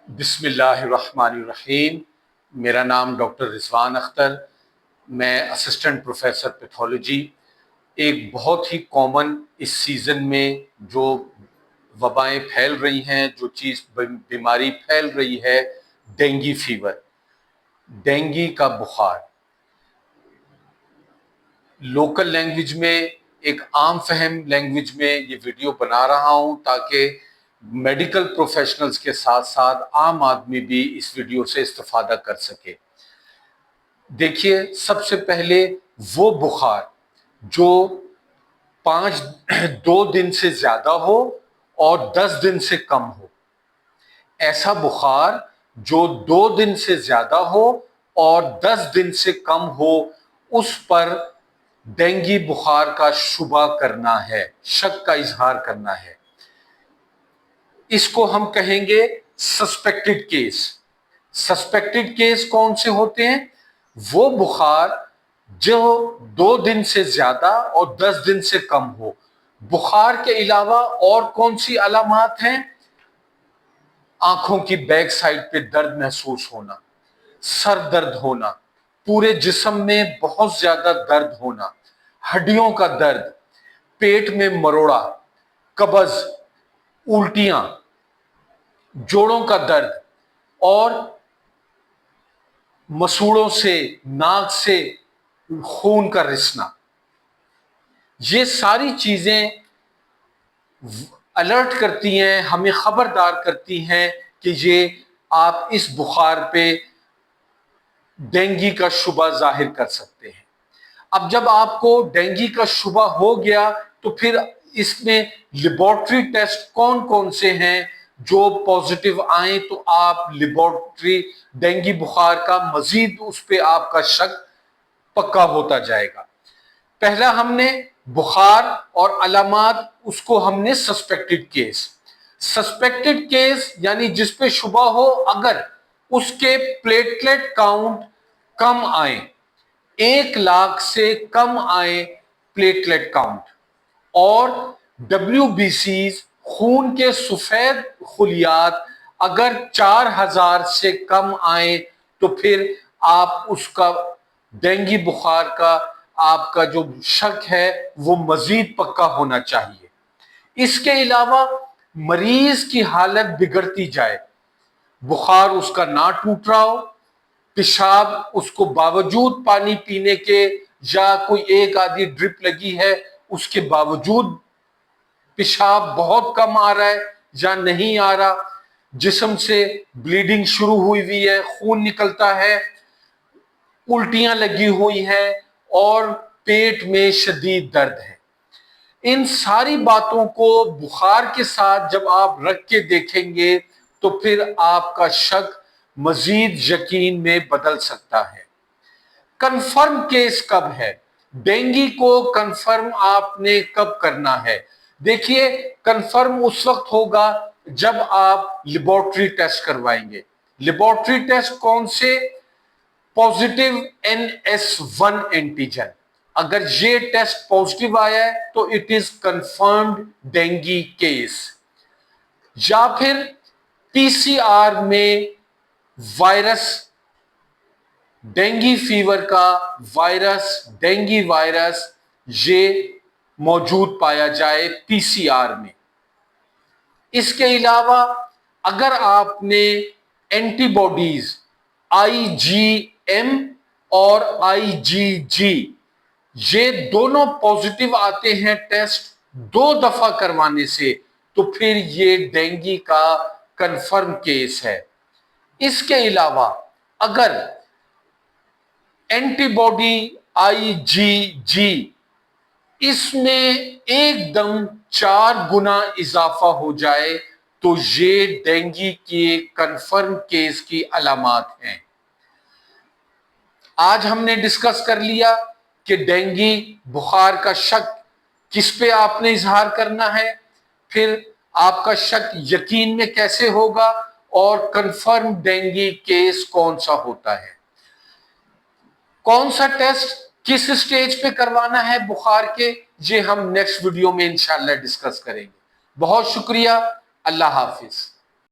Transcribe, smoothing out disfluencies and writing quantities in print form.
بسم اللہ الرحمن الرحیم۔ میرا نام ڈاکٹر رضوان اختر، میں اسسٹنٹ پروفیسر پیتھولوجی۔ ایک بہت ہی کامن اس سیزن میں جو وبائیں پھیل رہی ہیں، جو بیماری پھیل رہی ہے، ڈینگی فیور، ڈینگی کا بخار۔ لوکل لینگویج میں، ایک عام فہم لینگویج میں یہ ویڈیو بنا رہا ہوں تاکہ میڈیکل پروفیشنلز کے ساتھ ساتھ عام آدمی بھی اس ویڈیو سے استفادہ کر سکے۔ دیکھیے، سب سے پہلے وہ بخار جو 2 دن سے زیادہ ہو اور 10 دن سے کم ہو، ایسا بخار جو 2 دن سے زیادہ ہو اور 10 دن سے کم ہو، اس پر ڈینگی بخار کا شبہ کرنا ہے، شک کا اظہار کرنا ہے۔ اس کو ہم کہیں گے سسپیکٹڈ کیس۔ سسپیکٹڈ کیس کون سے ہوتے ہیں؟ وہ بخار جو 2 دن سے زیادہ اور 10 دن سے کم ہو۔ بخار کے علاوہ اور کون سی علامات ہیں؟ آنکھوں کی بیک سائڈ پہ درد محسوس ہونا، سر درد ہونا، پورے جسم میں بہت زیادہ درد ہونا، ہڈیوں کا درد، پیٹ میں مروڑا، قبض، الٹیاں، جوڑوں کا درد اور مسوڑوں سے، ناک سے خون کا رسنا۔ یہ ساری چیزیں الرٹ کرتی ہیں، ہمیں خبردار کرتی ہیں کہ یہ آپ اس بخار پہ ڈینگی کا شبہ ظاہر کر سکتے ہیں۔ اب جب آپ کو ڈینگی کا شبہ ہو گیا تو پھر اس میں لیبارٹری ٹیسٹ کون کون سے ہیں جو پازیٹیو آئیں تو آپ لیبارٹری ڈینگی بخار کا مزید اس پہ آپ کا شک پکا ہوتا جائے گا۔ پہلا ہم نے بخار اور علامات، اس کو ہم نے سسپیکٹڈ کیس۔ سسپیکٹڈ کیس یعنی جس پہ شبہ ہو، اگر اس کے پلیٹلیٹ کاؤنٹ کم آئیں، 1 لاکھ سے کم آئیں پلیٹلیٹ کاؤنٹ، اور WBCs خون کے سفید خلیات اگر 4000 سے کم آئیں تو پھر آپ اس کا ڈینگی بخار کا آپ کا جو شک ہے وہ مزید پکا ہونا چاہیے۔ اس کے علاوہ مریض کی حالت بگڑتی جائے، بخار اس کا نہ ٹوٹ رہا ہو، پیشاب اس کو باوجود پانی پینے کے یا کوئی ایک آدھی ڈرپ لگی ہے اس کے باوجود پیشاب بہت کم آ رہا ہے یا نہیں آ رہا، جسم سے بلیڈنگ شروع ہوئی ہے، خون نکلتا ہے، الٹیاں لگی ہوئی ہیں اور پیٹ میں شدید درد ہے۔ ان ساری باتوں کو بخار کے ساتھ جب آپ رکھ کے دیکھیں گے تو پھر آپ کا شک مزید یقین میں بدل سکتا ہے۔ کنفرم کیس کب ہے؟ ڈینگی کو کنفرم آپ نے کب کرنا ہے؟ دیکھیے، کنفرم اس وقت ہوگا جب آپ لیبارٹری ٹیسٹ کروائیں گے۔ لیبارٹری ٹیسٹ کون سے؟ Positive NS1 antigen. اگر یہ ٹیسٹ پازیٹیو آیا ہے تو it is confirmed dengue case. یا پھر PCR میں وائرس، ڈینگی فیور کا وائرس، ڈینگی وائرس یہ موجود پایا جائے PCR میں۔ اس کے علاوہ اگر آپ نے اینٹی باڈیز IgM اور IgG یہ دونوں پازیٹیو آتے ہیں ٹیسٹ 2 دفعہ کروانے سے تو پھر یہ ڈینگی کا کنفرم کیس ہے۔ اس کے علاوہ اگر اینٹی باڈی IgG اس میں ایک دم 4 گنا اضافہ ہو جائے تو یہ ڈینگی کے کنفرم کیس کی علامات ہیں۔ آج ہم نے ڈسکس کر لیا کہ ڈینگی بخار کا شک کس پہ آپ نے اظہار کرنا ہے، پھر آپ کا شک یقین میں کیسے ہوگا، اور کنفرم ڈینگی کیس کون سا ہوتا ہے، کون سا ٹیسٹ کس سٹیج پہ کروانا ہے بخار کے، یہ ہم نیکسٹ ویڈیو میں انشاءاللہ ڈسکس کریں گے۔ بہت شکریہ، اللہ حافظ۔